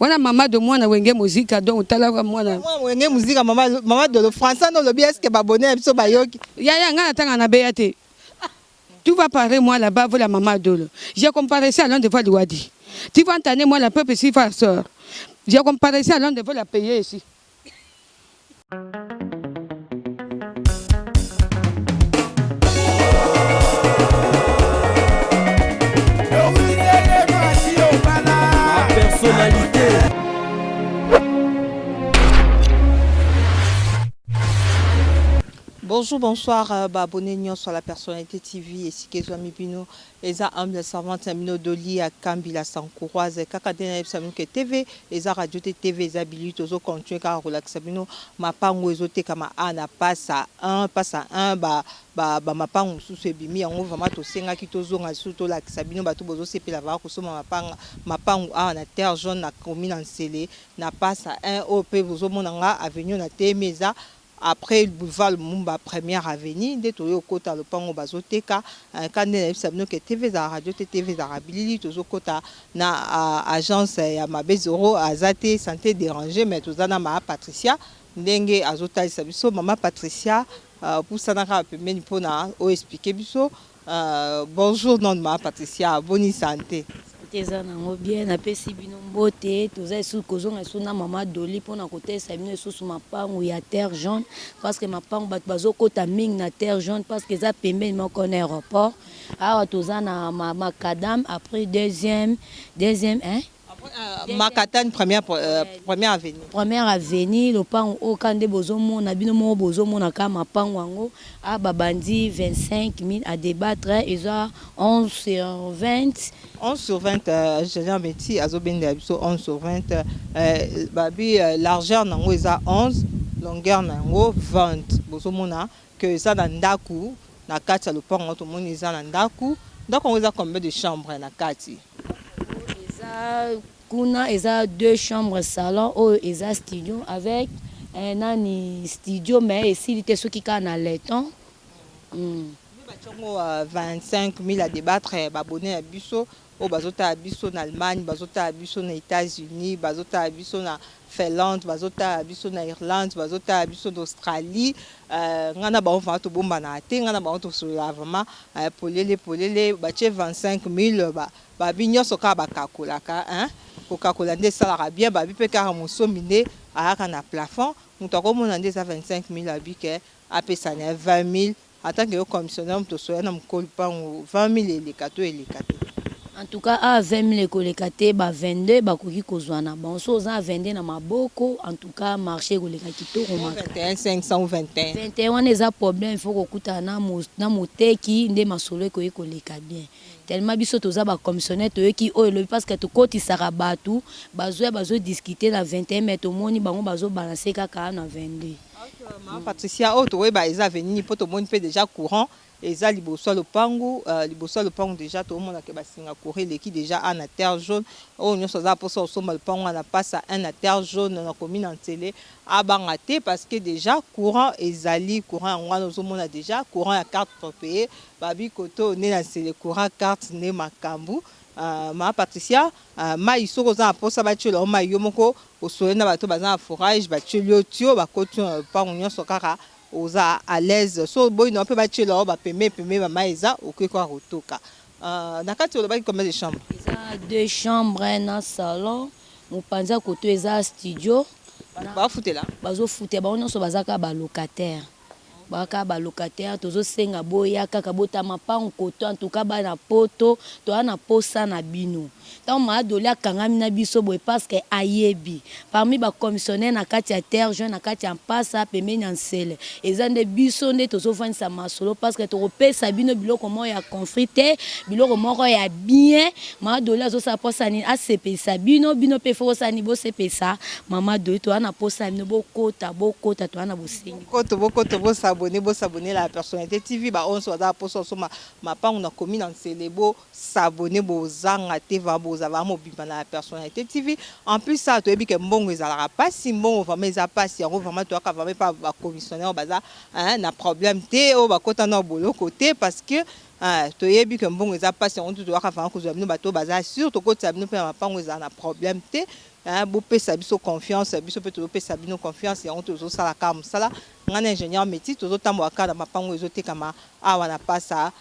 Wana maman de moi na wenge musique donc tala moi na. Moi wenge musique maman de le français non le bien est-ce que babonné biso bayoki. Ya nga tanga na beyate. Tu vas parler moi là-bas pour la maman Dolo. J'ai comparé ça à l'un de fois de Wadi. Tu vas entendre moi la peuple ici frère sœur. J'ai comparé ça à l'un de fois la payer ici. Personnalité. Bonjour, bonsoir, abonnés sur la personnalité TV et si que vous avez vu les humbles servantes Amino Doli à Kambila Sankouroise, Kakadena Epsamuke TV, les radio TV, les habilités aux continuer car relax Amino, ma pango ezote kama ana passe à un, ma pango sous ce bimi, en vraiment to senga qui to zonga surtout la Sabino Batou Bozo Sepe la Vako, ma pango a na terre jaune, na commune en scellé, na passe à un, au peu vous monanga, avenue na Temeza. Après le boulevard Mumba première avenue de toyo kota le pango bazoteka quand ne sabino que TV za radio TV za rabili tozo kota na agence ya mabezoro azate santé dérangée mais tozana ma Patricia ndenge azota sabiso mama Patricia pour sanaka pemeni pona o expliquer biso bonjour non ma Patricia bonne santé. Teza nango bien napesi bino mbote toza esu kozonga esu na mama Doli mpona kotesa bino esusu mapangu ya terre jaune parce que mapangu bato bazokota mingi na terre jaune parce que eza pembeni moko na aéroport awa toza na makadam après deuxième hein Makatan première avenue. Première avenue le pan au kande bozomona bino mo bozomona ka mapangu yango a babandi 25 000 à débattre ils ont 11 sur 20 11 sur 20 général métier azobende biso 11 sur 20 babi largeur nango eza 11 longueur nango 20 bozomona que ça na ndaku na kati ya lopango to moni eza na ndaku donc on a combien de chambres na kati kuna eza 2 chambres salon ou eza studio avec un studio mais ici il était ceux qui can à laiton 25 000 à débattre babonné à biso au bazota à biso en Allemagne bazota à biso aux États-Unis bazota à biso na Finlande bazota à biso na Irlande bazota à biso d'Australie ngana ba on va to bomba na te ngana ba on to sur lavement polele bache 25 000 ba binyo soka ba kakolaka hein Coca-Cola nde salara bien babi pe car mosomine aka na plafond muto ko mona nde 25 000 abike apesa na 20 000 en tant que commissionnaire to soya na mkolo pango 20 000 les kato. En tout cas, à 20 000 kolekate, ba 22, ba koki kozwana. Bon, so za 22 na maboko, en tout cas, marché kolekaki to roma. 21 521. 21 les a problème, il faut kokuta na moteki nde masolo ko koleka bien. Tellement biso toza ba commissionnaire to ki o le parce que to koti sarabatu, bazo discuter na 21 mais to moni bango bazo balancer kaka na 22. Maman Patricia, oh, tu vois, ils ont venu pour tout le monde déjà courant. Et ça, liboso le pango déjà tout le monde a que basinga courir les qui déjà en a terre jaune. Oh, nous sommes là pour ça, le pango on a passé un à terre jaune dans la commune en télé à Bangaté parce que déjà courant et courant on a déjà courant à carte pour payer. Babi koto né dans le courant carte né makambu. Ma Patricia ma iso ko za pour ça ba tshelo ma yomoko o soena ba to ba za forage ba tshelo tio ba koto pango nyonso kaka oza à l'aise so boy non peut ba tshelo ba peme ba maiza o ke kwa rotoka na kati o ba combien de chambres ça 2 chambres un salon mo panza koto eza studio ba futela bazo futé ba nyonso bazaka ba locataire baka ba locataire tozo senga boya kaka botama pa nkoto en tout cas ba na poto to ana posa na bino tant ma Doli akangami na biso boy parce que ayebi parmi ba commissionnaire na kati ya terre jeune na kati ya mpasa pemeni ansele ezande biso nde tozo vanisa masolo parce que to repesa bino biloko mo ya confrité biloko moko ya bien ma Doli azo sa posa ni asepesa bino pe fo sa ni bo sepesa mama Doli to ana posa bino bokota to ana bosengi bokota bo s'abonner la personnalité TV ba on so da poso so ma pa on a commis dans célébro s'abonner bo zanga te va bo za va mo bimba la personnalité TV en plus ça to ebi ke mbongo ezalaka pas si mbongo vraiment eza pas si on vraiment to ka vraiment pas ba commissionnaire baza hein na problème te o ba kota na bolo côté parce que to yebi ke mbongo eza pas si on to ka fa ko zo bino bato baza surtout ko tsa bino pe ma pa on eza na problème te bopesa biso confiance biso mpe tozopesa bino confiance yango tozosalaka mosala nga na ingénieur métier tozotambolaka na mapango ezotekama awa na pasa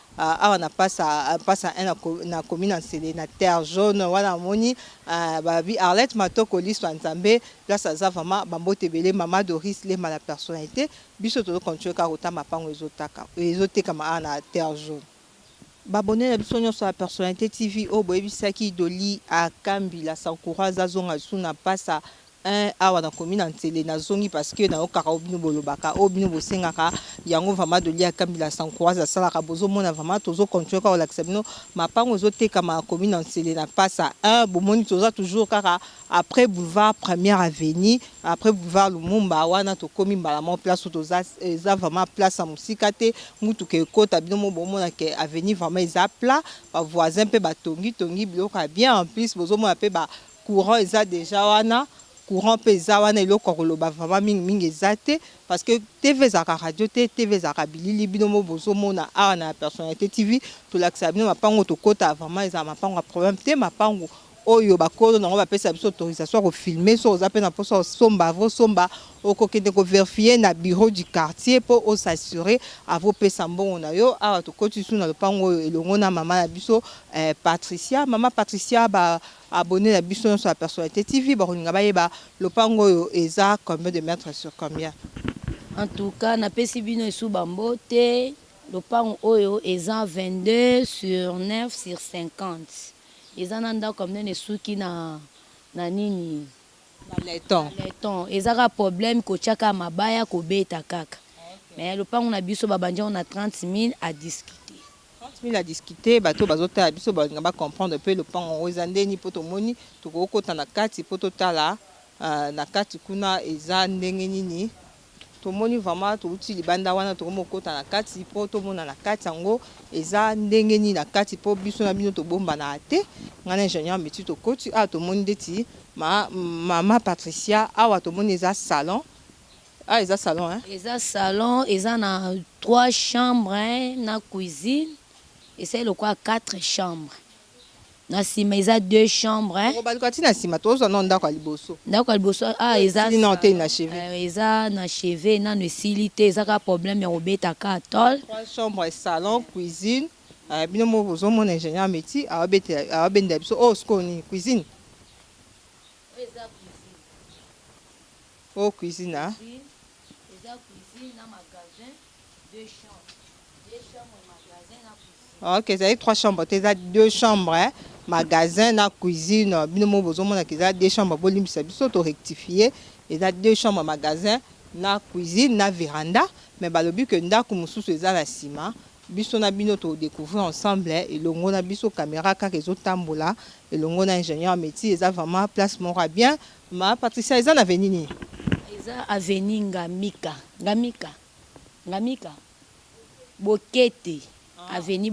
na commune ya Nsele na terre jaune wana moni babi Arlette Matoko liswa nzambe place aza vraiment bambote ebele mama Doris Lema la personnalité biso tozocontinue kaka kotamba mapango ezotekama awa na terre jaune. Babonné na biso nyonso ya personnalité TV o boyebisaki Doli akambi la Sankouraza zonga suna pasa un awa na commune Nsele na zongi parce que na okaka obino bolobaka obino bosengaka yango vraiment Doli akambi la Sankouraza salaka bozo mona vraiment tozo continuer ka olakisa bino mapango ezoteka ma commune Nsele na pasa un bomoni toza toujours kaka après boulevard Première Avenue après boulevard Lumumba wana to komi mbala mo place toza eza vraiment place à musika te mutu ke kota bino mo bomona ke avenue vraiment eza plat ba voisin pe ba tongi biloko bien en plus bozo mona pe ba courant eza déjà wana courant pe eza wana eloko koloba vraiment mingi eza te parce que TV zaka radio te TV zaka bilili bino mo bozo mona awa na personnalité TV to lakisa bino mapango to kota vraiment eza mapango a problème te mapango oyo bakolo nango bapesa biso autorisation ko filmer so oza pe na poso somba vo somba okokende ko vérifier na bureau du quartier pour s'assurer avo pesa mbongo na yo awa to koti su na lopango elongo na mama na biso Patricia mama Patricia ba abonné na biso sur la personnalité TV ba kolinga ba yeba lopango oyo eza combien de mètres sur combien. En tout cas na pesi bino esu bambote lopango oyo eza 22 sur 9 sur 50. Eza na ndako mnene suki na nini na leton ezaka problème kotiaka mabaya kobeta kaka mais lopango na biso babanja on a 30 000 à discuter 30 000 à discuter bato bazotala biso balinga ba comprendre pe lopango oyo eza ndeni po tomoni tokokota na kati po totala na kati kuna eza ndenge nini tomoni vraiment touti libanda wana tokomokota na kati po tomona na kati yango eza ndenge nini na kati po biso na bino tobomba na te ngana ingénieur métier tokoti a tomoni ndeti mama Patricia awa tomoni eza salon eza salon hein eza salon eza na 3 chambres na cuisine et c'est le quoi 4 chambres na sima eza 2 chambres obalikati na sima tozo na ndako ya liboso eza inachevé eza na chevet nano esili te eza ka problème ya kobeta ka tol 3 chambres salon cuisine bino mo bozomona ingénieur métier awabenda biso o skoni cuisine o cuisine eza cuisine na magasin 2 chambres magasin na cuisine ok ça y 3 chambres eza 2 chambres magasin na cuisine bino mo bozomona ke eza 2 chambres bolimbisa biso to rectifier eza 2 chambres magasin na cuisine na véranda mais balobi que ndako mosusu eza na sima biso na bino to découvrir ensemble elongo na biso caméra kaka ezotambola elongo na ingénieur métier eza vraiment place moko bien ma Patricia eza na avenue eza avenue Ngamika Bokete avenue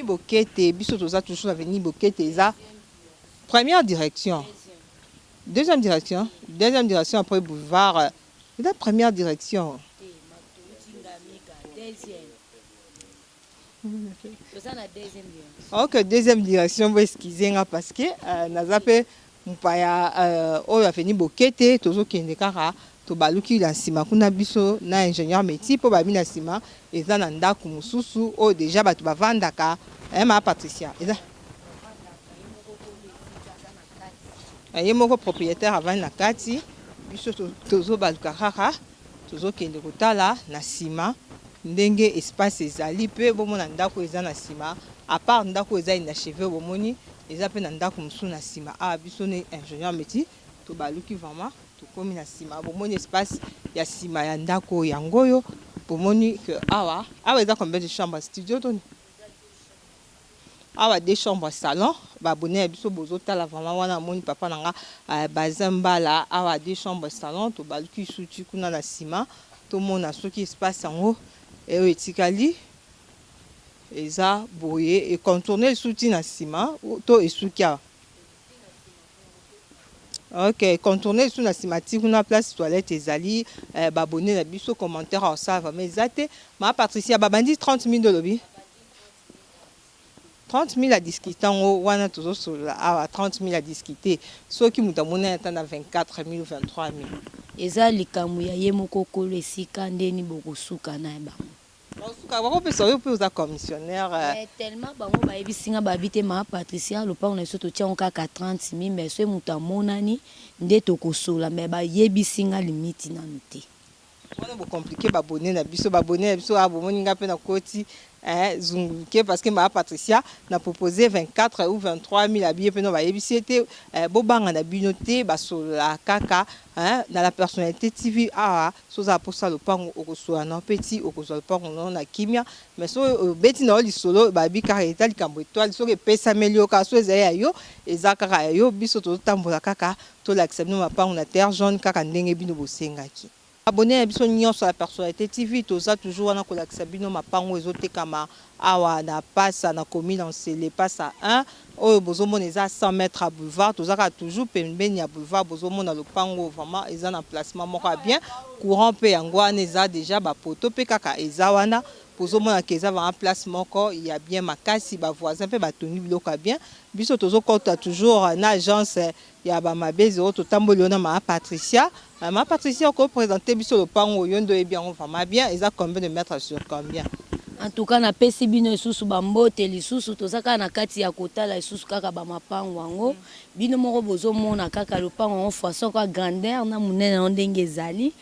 Bokete biso toza toujours avenue Bokete eza première direction deuxième direction après boulevard la première direction ok deuxième direction vous excusez parce que naza pe mpaya oyo avenue Bokete tozokende kaka tobaluki na nsima kuna biso na ingénieur métier po babi na nsima eza na ndako mosusu oyo déjà bato bavandaka ma Patricia eza ye moko propriétaire avandi na kati biso tozobaluka kaka tozokende kotala na nsima ndenge espace ezali pe bomona ndako eza na nsima à part ndako eza inachevé bomoni eza pe na ndako mosusu na nsima biso ne ingénieur métier tobaluki vraiment tokomi na nsima bomoni espace ya nsima ya ndako yango oyo bomoni que awa eza combien de chambres studio toni awa 2 chambres salon babone ya biso bozotala vraiment wana moni papa nanga bazambala awa 2 chambres salon tobaluki suti kuna na nsima tomona soki espace yango eyo etikali eza boye et contourner suti na nsima to esuki awa ok contourner sous na simatique na place toilette ezali babonné na biso commentaire en ça vraiment ezate ma Patricia babandi 30 000 de lobby 30 000 à discuter en wana toujours sur à 30 000 à discuter ceux qui muta mona à 24 000 ou 23 000 eza likambo ya ye moko kolo esika ndeni bokosuka na bango suka bako pesa yo pe oza commissionnaire tellement bango bayebisinga babite ma Patricia lopango na biso totiango kaka 30 000 mais so moto amonani nde tokosola mais bayebisinga limiti nanu te wana bocompliqué babone na biso abomoni nga mpe na koti zunguke parce que ma Patricia n'a proposé 24 ou 23 000 habillés pe no bayebisi ete bobanga na bino te basola kaka na la personnalité TV soza posa lopango okosola na petit okosola lopango no na kimia mais so beti na lisolo babi kaka eta likambo étoile so ke pesa melio ka so ezaya yo eza kaka yo biso totambola kaka to lakisa bino mapango na terre jaune kaka ndenge bino bosengaki abonné à biso nyonso la personnalité TV toza toujours wana kolakisa bino mapango ezotekama awa na passa na commune en Sélé passa 1 oyo bozomona eza 100 mètres à boulevard tozaka toujours pembeni ya boulevard bozomona lopango vraiment eza na placement moko bien courant pe yango wana eza déjà ba poto pe kaka eza wana bozomona ke eza en place moko il y a bien makasi ba voisin pe batongi biloko bien biso tozokota toujours na agence ya ba mabezi oyo totamboli na ma Patricia ma Patricia ko présenter biso lopango yondo e bien vraiment bien eza combien de mètres sur combien en tout cas na pesi bino isusu bambote lisusu tozaka na kati ya kotala isusu kaka bamapango yango bino moko bozomona kaka lopango en façon ka grandeur na munene ndenge ezali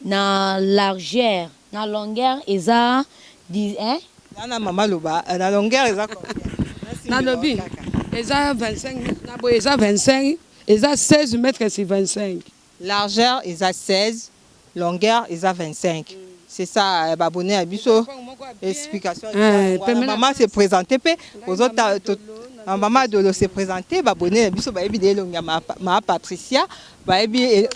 na largeur na longueur eza 10 na mama loba na longueur eza combien na lobi eza 25 na boye eza 25 eza 16 mètres sur 25 largeur eza 16 longueur eza 25 c'est ça babonné à biso explication maman s'est présentée pe aux autres maman de s'est présentée babonné à biso bayebi de longa ma Patricia bayebi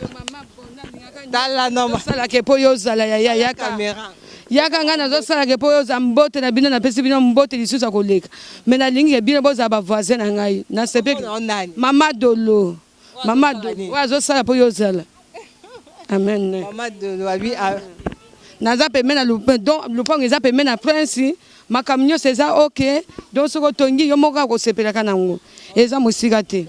dala no sala ke po yozala ya caméra yaka nga nazosala ke po yoza mbote na bino napesi bino mbote lisusu akoleka mais nalingi ke bino boza bavoisin na ngai nasepe mama dolo oyo azosala po yozala amen mama dolo abi naza pembe na lupango eza pembe na prince makambo nyonso eza ok donc soki otongi yo moko akosepelaka nango eza mosika te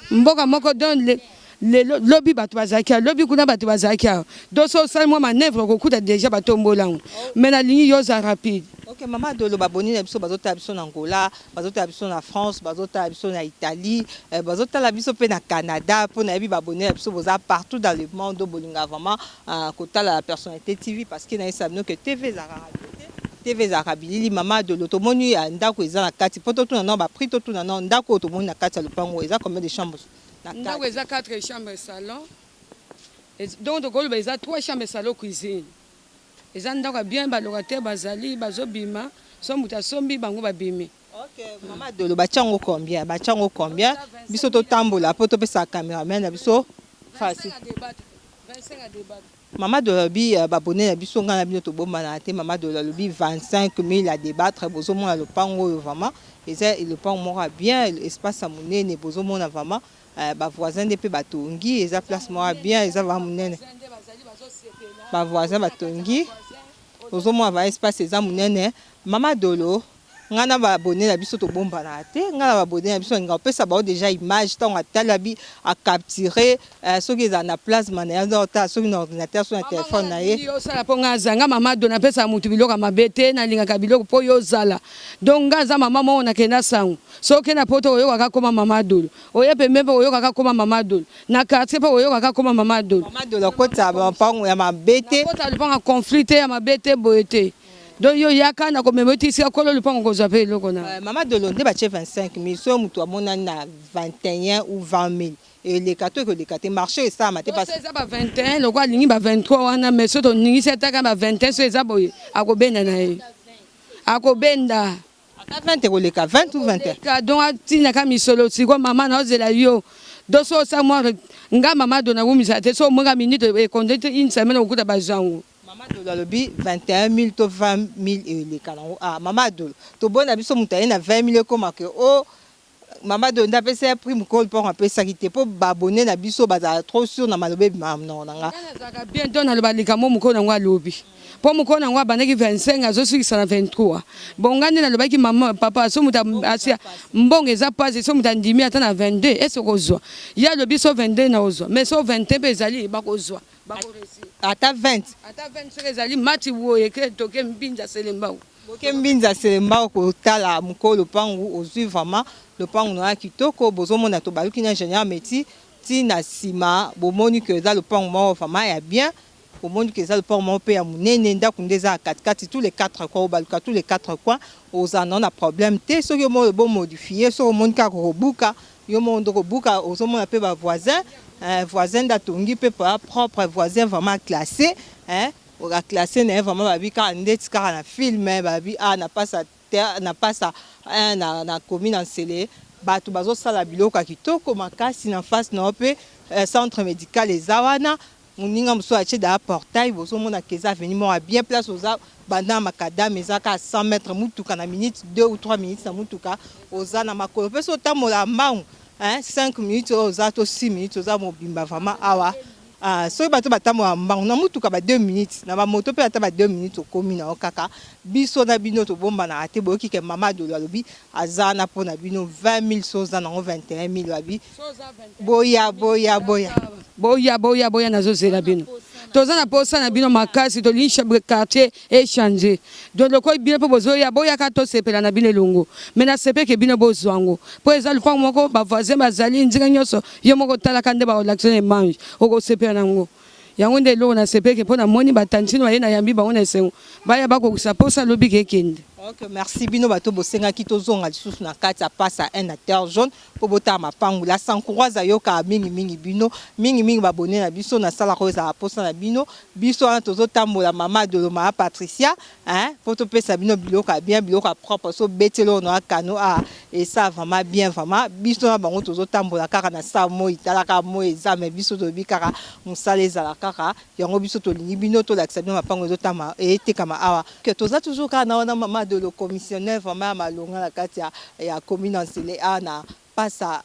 mboka moko donc lobi bato bazalaki lobi kuna bato bazalaki awa donc so osali mwa manevre okokuta déjà batombolango mais nalingi yoza rapide ok mama dolo baboni na biso bazotala biso na Angola bazotala biso na France bazotala biso na Italie bazotala biso pe na Canada po na yebi baboni na biso boza partout dans le monde bolinga vraiment kotala la personnalité TV parce que na yesa bino que TV ezalaka bilili mama dolo tomoni ndako eza na kati po totuna na baprix totuna na ndako tomoni na kati ya lopango eza combien de chambres ndako eza 4 chambres salon donc tokoloba eza 3 chambres salon cuisine eza ndako bien balocataire bazali bazobima so mutu asombi bango babimi ok mama dolo batiango combien biso totambola po topesa cameraman na biso facile 25 à débattre mama dolo bi babone na biso nga na bino tobombana te mama dolo bi 25 000 à débattre bozomona lopango oyo vraiment eza lopango moko bien espace monene bozomona vraiment ba voisin de pe batongi eza place moko bien eza va monene ba voisin batongi ozomona va espace eza monene mama dolo ngana ba abonné na biso to bomba na te ngana ba abonné na biso nga pesa ba déjà image tant atala bi a capturer soki za na plasma na yango ta soki na ordinateur so na téléphone na ye yo sala ponga zanga mama dona pesa mutu biloko mabete na linga biloko po yo zala donc ngaza mama mo na kena sangu soki na poto oyo kaka koma mama dolo oye pembe oyo kaka koma mama dolo na quartier po oyo kaka koma mama dolo kota ba pango ya mabete kota lipanga conflit ya mabete boete donc yo yaka na komemotisi akolo lupango kozwa pe eloko na mama dolo nde batie 25 000 so mutu amona na 21 ou 20 000 et les cadeaux que les cadeaux marché ça m'a pas ça ba 21 loko alingi ba 23 wana mais so to ningi setaka ba 21 so eza boye akobenda na ye akobenda aka 20 ko leka 20 ou 21 donc atina ka misolo siko mama na ozela yo donc so sa moi nga mama dona kumisa te so monga minute e condete une semaine okuta bazango mama dolo lobi 21 000 to 20 000 et les canons mama dolo to bona biso mutaye na 20 000 comme que oh mama dolo ndapesa prix mukol pour un peu sakité pour babonner na biso baza trop sûr na malobe non nga zaka bien donc na lobalika mo mukol ngwa lobi po moko nango abandaki 25 azosikisa na 23 bonga nde nalobaki mama papa so muta asia mbongo eza pasi so muta ndimi ata na 22 ese kozwa ye alobi so 22 na ozwa mais so 21 mpe ezali bakozwa ata 20 soki ezali mati boye ke toke mbinza selemba boke mbinza selemba kotala mokolo lopangu ozwi vraiment lopangu na kitoko bozomona tobaluki na ingénieur métier ti na nsima bomoni ke eza lopangu moko vraiment ya bien bomoni ke eza lopangu moko mpe ya monene ndako nde eza ya katikati tous les 4 coins obaluka tous les 4 coins ozana na problème te soki omoni bomodifie soki omoni kaka kobuka yo moko kobuka ozomona mpe bavoisin voisin d'atongi mpe propre voisin vraiment classé oka classé na ye vraiment babi kaka ndeti kaka na film babi na pasa na commune Nsele bato bazosala biloko ya kitoko makasi na face na mpe centre médical eza wana moninga mosusu atie da portail bozomona ke eza veni moko bien place oza banda makadame eza ka 100 mètres mutuka na minute 2 ou 3 minutes na mutuka oza na makolo mpe so otambola mbangu 5 minutes oza to 6 minutes oza mobimba vraiment awa soki bato batambola mbangu na mutuka ba 2 minutes na bamoto mpe ata ba 2 minutes okomi na yo kaka biso na bino tobombanaka te boyoki ke mama dolo alobi aza na mpo na bino 20 000 so oza nango 21 000 abi boya nazozela bino toza na posa na bino makasi tolingi quartier échanger donc lokoyi bino mpo boyaka tosepela na bino elongo mais nasepeke bino bozwango mpo eza lupango moko bavoisin bazali nzinga nyonso yo moko otalaka nde baolakisa na emange okosepela nango yango nde eloko nasepeke mpo namoni batantine baye na yambi bango na esengo baya bakokisa posa alobi kekende. Ok, merci bino bato bosengaki tozonga lisusu na kati ya pasa un à terre jaune po botala mapangu la sankuraza yoka mingi mingi babone na biso na sala ko za posa na bino biso wana tozotambola mama de Loma Patricia po to pesa bino biloko bien biloko propre so betelo no akano et ça vraiment bien vraiment biso na bango tozotambola kaka na sa mo italaka mo examen biso to bikaka musale za kaka yango biso to lingi bino to lakisa bino mapangu zotama ete kama awa que toza toujours kana na mama le commissionnaire vraiment malonga la kati ya commune Nsele na pasa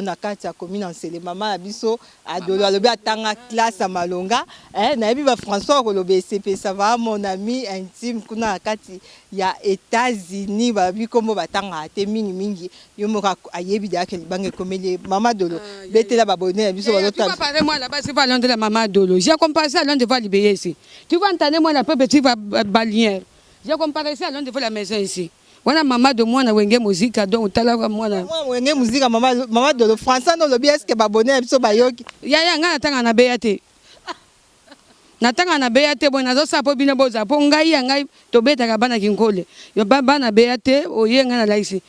na kati ya commune Nsele mama biso adolo alobi atanga classe malonga na yebi ba François kolobe CP ça va mon ami intime kuna kati ya États-Unis babi kombo batanga te mingi yo moka ayebi da ke bange komeli mama dolo betela babone na biso bazota tu vas parler moi là-bas c'est pas loin de la mama dolo j'ai comparé à l'un de va libérer ici tu vas entendre moi la peu petit va balière. J'ai comparé ça à l'un de la maison ici. Voilà maman de moi na wenge musique donc tala moi na wenge musique maman de le français no lobi est-ce que babonné biso bayoki ya nga natanga na beate natanga na beate bona zo sapo bino boza po ngai ya ngai to betaka bana kinkole yo bana beate oyenga na laisi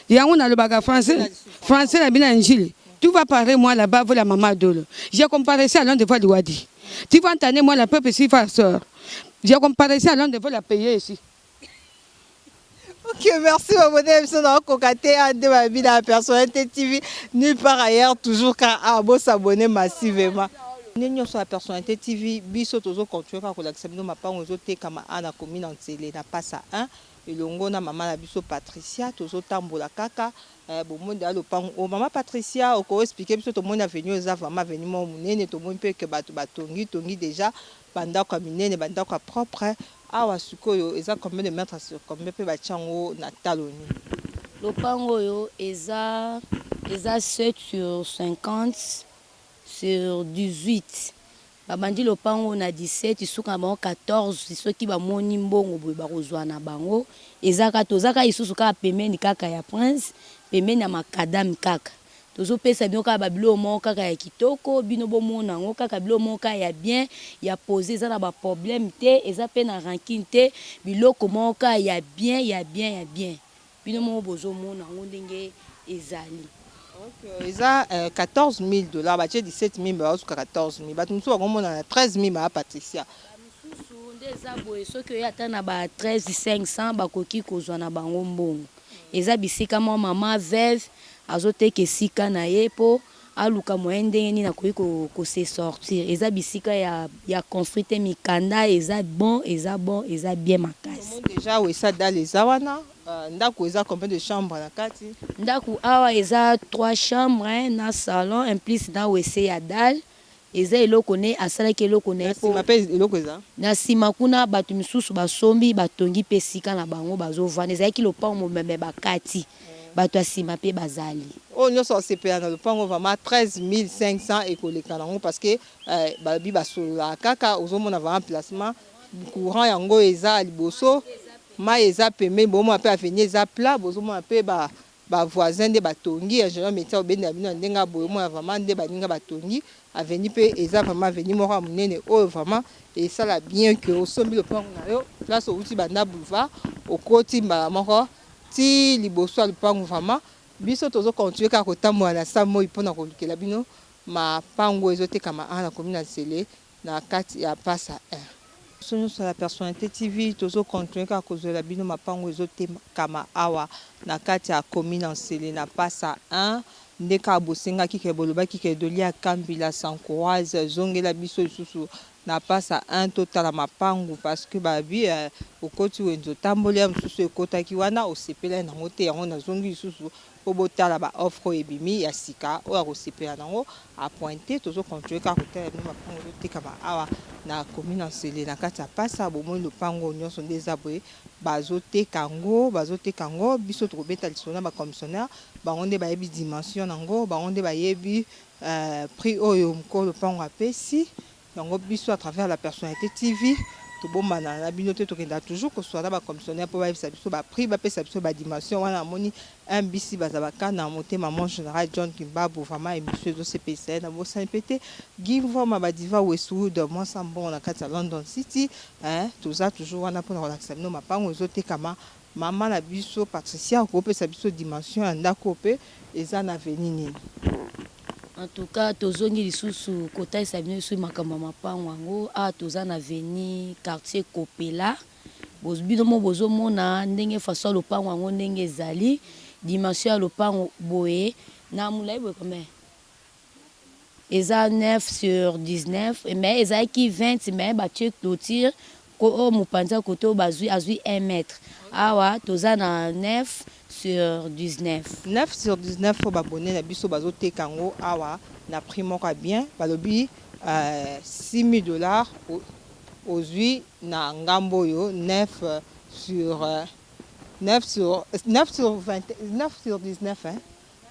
yango na lobaka français na bina njili tu vas parler moi là-bas pour la maman dolo j'ai comparé ça à l'un de la Wadi tu vas entendre moi la peuple si farceur. J'ai comparé ça à l'un de vous la payer ici. Ok, merci ma bonne émission dans Kokaté de ma vie dans la personnalité TV. Nulle part ailleurs, toujours quand Abo s'abonner massivement. Nous sur la personnalité TV, biso tozo continuer par l'accepter ma part aux autres comme Anna commune Nsele na passe à 1 et longo na maman la biso Patricia tozo tambola kaka bon monde à l'opang o maman Patricia au expliquer biso tout le monde a venu aux vraiment venu mon munene tout le monde peut que batongi déjà banda kwa minene banda kwa propre awa sukoyo eza combien de mètres sur combien pe bachango na taloni lopango yo eza 7 sur 50 sur 18 babandi lopango na 17 isuka bango 14 soki bamoni mbongo boye bakozwa na bango ezaka tozaka isusu kaka pemeni kaka ya prince pemeni ya makadam kaka tozopesa bino kaka babilo moko kaka ya kitoko bino bomona ngo kaka bilo moko ya bien ya poser eza na ba problème te eza pe na ranking te biloko moko ya bien bino moko bozomona ngo ndenge ezali. Ok, eza 14 000 $, batie 17 000 basuka 14 000 bato mosusu bakomona 13 000 ba Patricia mosusu nde eza boye soki oyo ata na ba 13 500 bakoki kozwa na bango mbongo eza bisika mwa mama veuve azoteka esika na ye po aluka moyen ndenge nini akoki kose sortir eza bisika ya construire te mikanda eza bon eza bien makasi déjà wesa dale eza wana ndako eza combien de chambre na kati ndako awa eza 3 chambres na salon en plus na wese ya dale eza eloko ne asalaki eloko na ye po na nsima kuna bato misusu basombi batongi mpe esika na bango bazovanda ezalaki lopango momeme bakati bato ya nsima mpe bazali oyo nyonso asepela na lopango vraiment 13500 ekoleka nango parce que babi basolola kaka ozomona vraiment placement courant yango eza liboso mai eza pembeni bomona mpe avenir eza plat bozomona mpe bavoisin nde batongi ingénieur métier obenda bino na ndenge boye omona vraiment nde baninga batongi avenir mpe eza vraiment avenir moko ya monene oyo vraiment esala bien que osombi lopango na yo place outi banda boulevard okoti mbala moko ti liboso ya lopango vraiment biso tozokontinue kaka kotambola na sa moi mpona kolukela bino mapango ezotekama na commune ya Nsele na kati ya pasa 1 so nyonso la personnalité TV tozokontinue kaka kozwela bino mapango ezotekama awa na kati ya commune ya Nsele na pasa 1 nde kaka bosengaki ke bolobaki ke Doli Akambila Sancouraze zongela biso lisusu na pasa 1 totala mapangu parce que babi okoti wenzo tamboli ya mosusu ekotaki wana osepela nango te yango nazongi lisusu po botala baoffre ebimi ya sika oyo akosepela nango apointe tozokontinue kaka kotala bino mapango ezotekama awa na commune ya Nsele na kati ya pasa bomoi lopango nyonso nde eza boye bazoteka yango biso tokobeta lisono na bacommissionnaire bango nde bayebi dimension nango bango nde bayebi prix oyo mokolo lopango apesi yango biso à travers la personnalité TV tobombana na bino te tokenda toujours koswala bacommissionnaire mpo bayebisa biso baprix bapesa biso badimension wana amoni mbc bazalaka na motema mon général John Kimbabu vraiment émission ezosepelisa ye na bosani mpe te gimvoma badiva Westwood mwasa mbongo na kati ya London City toza toujours wana mpona kolakisa bino mapango ezotekama mama na biso Patricia akopesa biso dimension ya ndako mpe eza na veni nini. En tout cas, tozongi lisusu kotalisa bino lisusu makambo mapango yango toza na veni quartier Kopela bino mo bozomona ndenge façon lopango yango ndenge ezali dimension ya lopango boye na mulai boye combien eza 9 sur 19 mais ezalaki 20 mais batie clôture ko mopanza kote bazwi azwi 1 mètre awa toza na 9 sur 19 9 sur 19 pour babonné na biso bazoteka yango awa na prix moko bien balobi $6,000 ozwi na ngambo yo 9 sur 19 hein.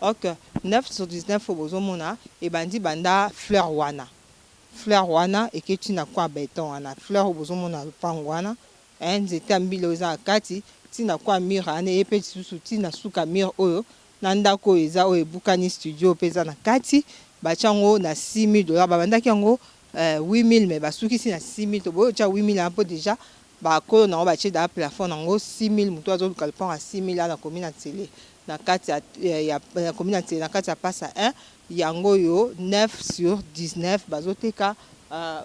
OK 9 sur 19 pour bozomona e bandi banda fleur wana eketi na kwa béton wana fleur bozomona lopango wana nzete mbilo eza kati tina kwa mire ane epe susu tina suka mire oyo na ndako eza oyo ebukani studio peza na kati bachango na $6,000 babandaki yango 8,000 mais basukisi na 6,000 to boyo cha 8,000 un peu déjà bakolo nango batie da plafond nango 6,000 mutu azoluka lopango ya 6,000 na commune ya Nsele na kati ya commune ya Nsele na kati ya pasa 1 yango yo 9 sur 19 bazoteka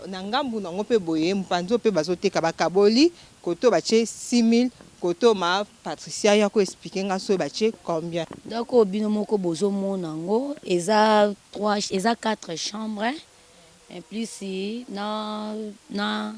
na ngambu nango mpe boye mpanzo mpe bazoteka bakaboli koto batie 6,000 koto ma Patricia ya ko expliquer nga so batie combien donc bino moko bozomona ngo eza 4 chambres et plus na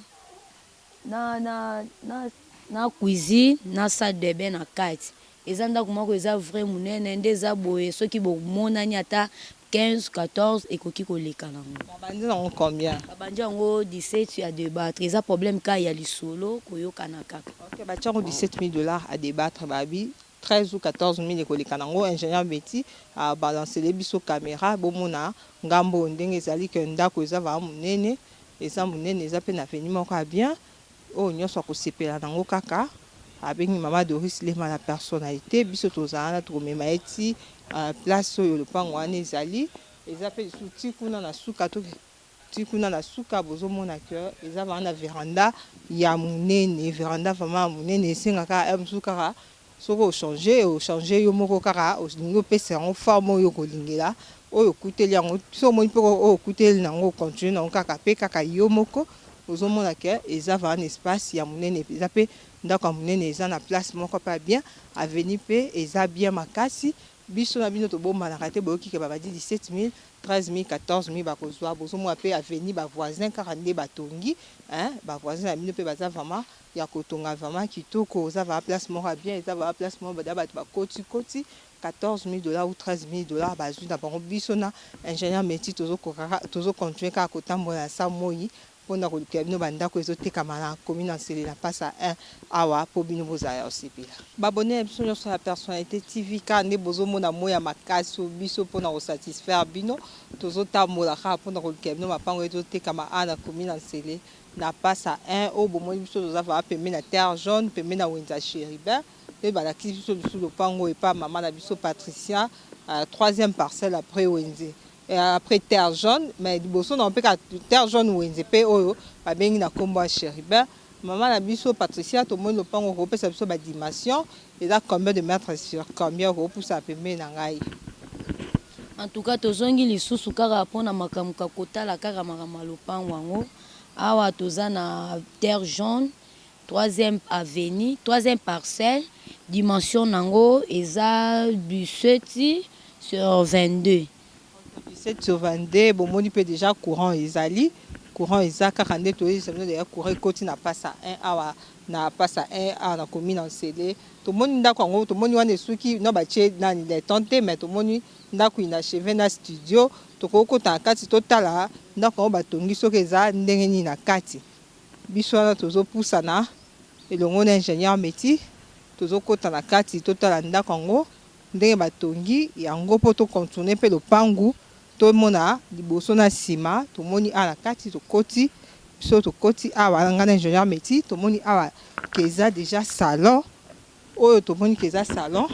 cuisine na salle de bain na kati eza ndako moko eza vrai munene nde eza boye soki bomonani ata 15-14 ekoki koleka nango babandi nango combien babandi yango 17 à débattre eza problème ka ya lisolo koyokana kaka OK bachango $17,000 à débattre babi 13 ou 14 000 ekoleka nango ingénieur Betty a balancer les biso caméra bomona ngambo ndenge ezali ke ndako eza va munene eza pe na veni moko bien o nyonso akosepela nango kaka abengi mama Doris Lema la personnalité biso tozana tokomema eti place oyo lopango wana ezali eza pe suti kuna na suka to tikuna na suka bozomona ke eza wana veranda ya munene veranda vraiment munene esengaka msuka soko changer yo moko kaka olingo pesa yango forme oyo kolingela oyo kuteli yango so moni poko oyo kuteli nango continue nango kaka yo moko ozomona ke eza vraiment espace ya munene eza pe ndako ya munene eza na place moko pa bien avenue pe eza bien makasi biso na bino to bomba na raté boki ke ba di 17 000 13 000 14 000 ba kozwa bozo mo pe avenir ba voisin 42 batongi hein ba voisin na bino pe baza vraiment ya kotonga vraiment kitoko za va place moko bien za va place moko ba ba koti 14 000 $ ou 13 000 $ bazwi na bango biso na ingénieur métier tozo continuer ka kotambola sa moyi pona ko bino bandako ezotekama na commune Nsele na pasa 1 awa po bino bozaya osepela babone biso nyonso la personnalité TV ka nde bozomona moya makasi biso pona ko satisfaire bino tozotambola ka pona ko bino mapango ezotekama na commune Nsele na pasa 1 o bomoni biso tozava pembe na terre jaune pembe na wenza Chéribin et balaki biso le pango et pas maman na biso Patricia troisième parcelle après wenze. Et après terre jaune mais liboso na pe ka terre jaune wenze pe oyo ba bengi na kombo Chéribin maman na biso Patricia to moni lopango ko pesa biso ba dimension et là combien de mètres sur combien ko pousa pembe na ngai. En tout cas tozongi lisusu kaka pona makamuka kotala kaka makama lopango wango awa toza na terre jaune troisième avenue troisième parcelle dimension nango eza 17 sur 22. 17 sur 22 bomoni pe déjà courant ezali courant eza kaka nde toyi semino de courant koti na pasa 1 awa na pasa 1 awa na commune Nsele tomoni ndako yango tomoni wana esuki no batie nani les tente mais tomoni ndako inachevé na studio tokokota na kati totala ndako yango batongi soki eza ndenge nini na kati biso wana tozopusana elongo na ingénieur métier tozokota na kati totala ndako yango ndenge batongi yango po to contourner pe lopangu tomona liboso na nsima tomoni na kati tokoti biso tokoti awa nga na ingénieur métier tomoni awa keza déjà salon oyo tomoni keza salon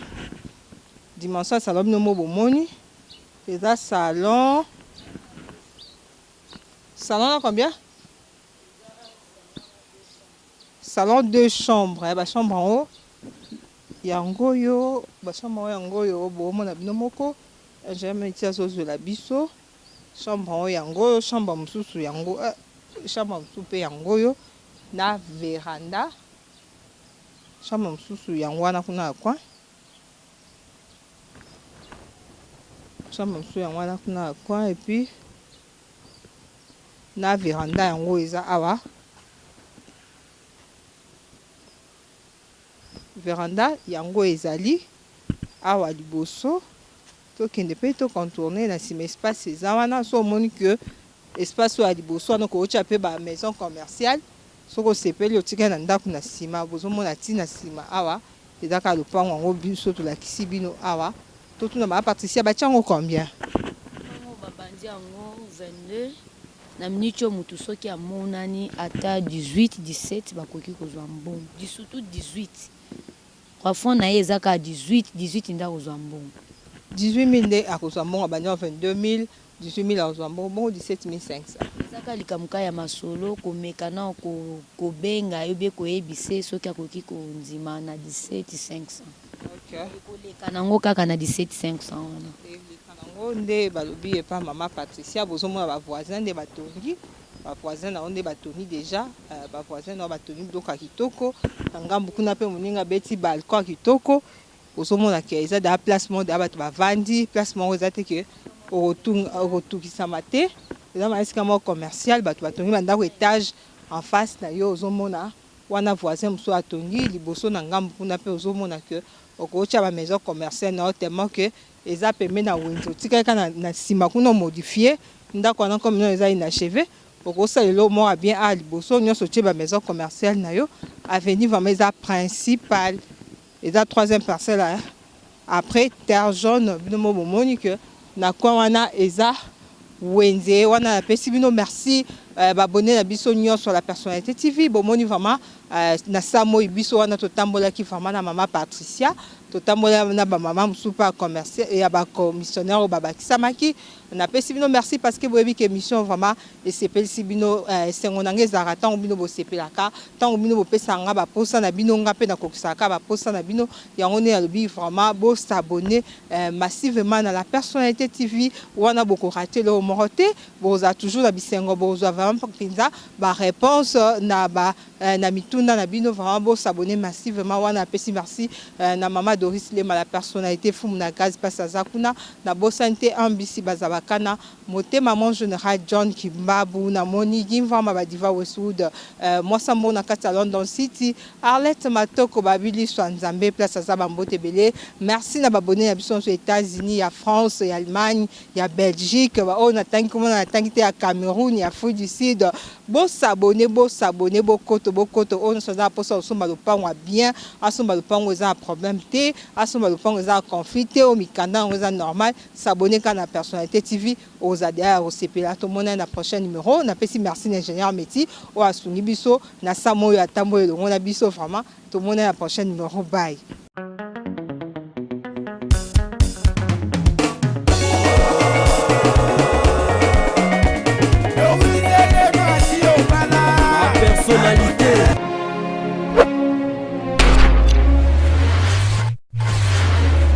dimension salon bino mo bomoni keza salon na combien salon 2 chambres ba chambre en haut yango yo ba chambre yango yo bomona bino moko jamais tia zozo la biso chambre en haut yango chambre mususu yango chambre mususu pe yango yo na veranda chambre mususu yango wana kuna kwa chambre mususu yango wana kuna kwa et puis na veranda yango eza awa veranda yango ezali awa liboso tokende pe to contourner na nsima espace eza wana so omoni que espace oyo ya liboso wana kootya pe ba maison commerciale soko osepeli otika na ndako na nsima bozomona ti na nsima awa ezaka lopango yango biso tolakisi bino awa totuna ba Patricia batia yango combien babandi yango 22 na minute oyo motu soki amonani ata 18 17 bakoki kozwa mbongo surtout 18 plafond na ye ezaka 18 nda kozwa mbongo 18 000 nde akozwa mbongo bandi 22 000 18 000 akozwa mbongo 17 500 ezaka likamuka ya masolo komeka na kobenga yo be koyebise soki akoki kondima na 17 500 koleka nango kaka na 17 500 wana nango nde balobi epa mama Patricia bozomona bavoisin nde batongi bavoisin na nde batongi déjà bavoisin na batongi biloko ya kitoko na ngambu kuna pe moninga beti balcon kitoko ozomona ke eza da placement da bato bavandi placement eza te ke okotukisama te eza maesika moko commercial bato batongi bandako étage en face na yo ozomona wana voisin mosusu atongi liboso na ngambu kuna pe ozomona ke okotya ba maison commerciale na tellement que eza pembe na wenze otika kaka na nsima kuna modifié ndako wana comme non eza inachevé okosalelo moko bien a liboso nyonso otie ba maison commerciale na yo avenue vraiment eza principal eza troisième parcelle après terre jaune bino mo bomoni que na kwa wana eza wenze wana napesi bino merci babone na biso nyonso la personnalité TV bomoni vraiment na samo biso wana totambolaki vraiment na mama Patricia totambola na ba mama musupa commercial et ba commissionnaire au babakisamaki napesi bino merci parce que boyebi que émission vraiment esepelisi bino sengo nange zara tant bino bosepelaka tant bino bopesanga ba posa na bino nga pe na kokisaka ba posa na bino yango ne alobi vraiment bo s'abonner massivement na la personnalité TV wana boko rater le moroté boza toujours la bisengo boza vraiment penza ba réponse na ba na mituna na bino vraiment beau s'abonner massivement wana pesi merci na mama Doris Lema la personnalité fumu na gaz passe azakuna na bo santé ambisi bazabakana moté maman général John Kimbabu na moni gimva mabadiva Westwood moi sambo na kata London City Arlette Matoko babili Swanzambe place azabambote belé merci na babonné na biso aux États-Unis ya France ya Allemagne ya Belgique on a tanki comment na tanki te ya Cameroun ya Afrique du Sud bo s'abonner bo koto on se da posa osomba lopango bien asomba lopango eza problème te asomba lopango eza conflit te o mikanda eza normal s'abonner quand la personnalité TV aux ADA au CPLA tout monde na prochain numéro na pesi merci l'ingénieur Meti o asuni biso na samo ya tambo elongo na biso vraiment tout monde na prochain numéro bye. Personnalité